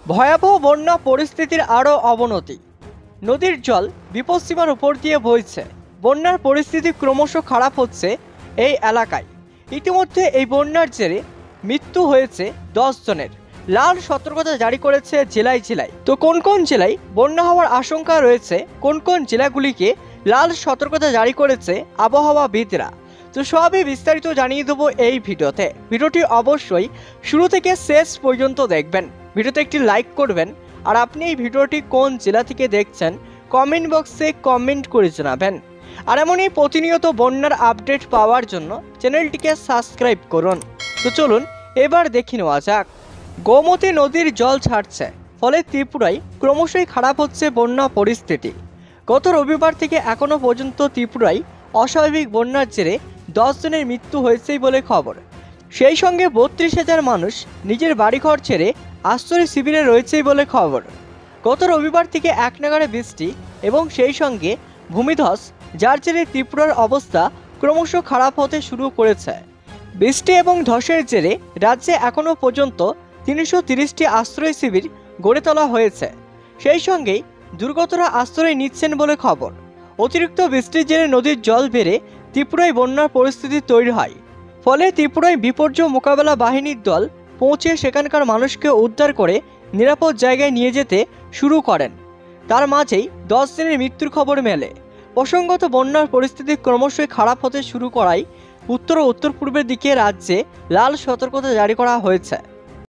ভয়াবহ বন্যা পরিস্থিতির আরও অবনতি। নদীর জল বিপদসীমার উপর দিয়ে বইছে। বন্যার পরিস্থিতি ক্রমশ খারাপ হচ্ছে এই এলাকায়। ইতিমধ্যে এই বন্যার জেরে মৃত্যু হয়েছে 10 জনের। লাল সতর্কতা জারি করেছে জেলায় জেলায়। তো কোন কোন জেলায় বন্যা হওয়ার আশঙ্কা রয়েছে, কোন কোন জেলাগুলিকে লাল সতর্কতা জারি করেছে আবহাওয়াবিদরা, তো সবই বিস্তারিত জানিয়ে দেবো এই ভিডিওতে। ভিডিওটি অবশ্যই শুরু থেকে শেষ পর্যন্ত দেখবেন। ভিডিওতে একটি লাইক করবেন, আর আপনি এই ভিডিওটি কোন জেলা থেকে দেখছেন কমেন্ট বক্সে কমেন্ট করে জানাবেন। আর এমনই প্রতিনিয়ত বন্যার আপডেট পাওয়ার জন্য চ্যানেলটিকে সাবস্ক্রাইব করুন। তো চলুন এবার দেখে নেওয়া যাক। গোমতী নদীর জল ছাড়ছে, ফলে ত্রিপুরায় ক্রমশই খারাপ হচ্ছে বন্যা পরিস্থিতি। গত রবিবার থেকে এখনও পর্যন্ত ত্রিপুরায় অস্বাভাবিক বন্যার জেরে 10 জনের মৃত্যু হয়েছেই বলে খবর। সেই সঙ্গে 32,000 মানুষ নিজের বাড়িঘর ছেড়ে আশ্রয় শিবিরে রয়েছেই বলে খবর। গত রবিবার থেকে একনাগাড়ে বৃষ্টি এবং সেই সঙ্গে ভূমিধস, যার জেরে ত্রিপুরার অবস্থা ক্রমশ খারাপ হতে শুরু করেছে। বৃষ্টি এবং ধসের জেরে রাজ্যে এখনও পর্যন্ত 330টি আশ্রয় শিবির গড়ে তোলা হয়েছে। সেই সঙ্গেই দুর্গতরা আশ্রয় নিচ্ছেন বলে খবর। অতিরিক্ত বৃষ্টির জেরে নদীর জল বেড়ে ত্রিপুরায় বন্যার পরিস্থিতি তৈরি হয়। ফলে ত্রিপুরায় বিপর্যয় মোকাবেলা বাহিনীর দল পৌঁছে সেখানকার মানুষকে উদ্ধার করে নিরাপদ জায়গায় নিয়ে যেতে শুরু করেন। তার মাঝেই 10 জনের মৃত্যুর খবর মেলে। প্রসঙ্গত, বন্যার পরিস্থিতি ক্রমশই খারাপ হতে শুরু করায় উত্তর ও উত্তর পূর্বের দিকে রাজ্যে লাল সতর্কতা জারি করা হয়েছে।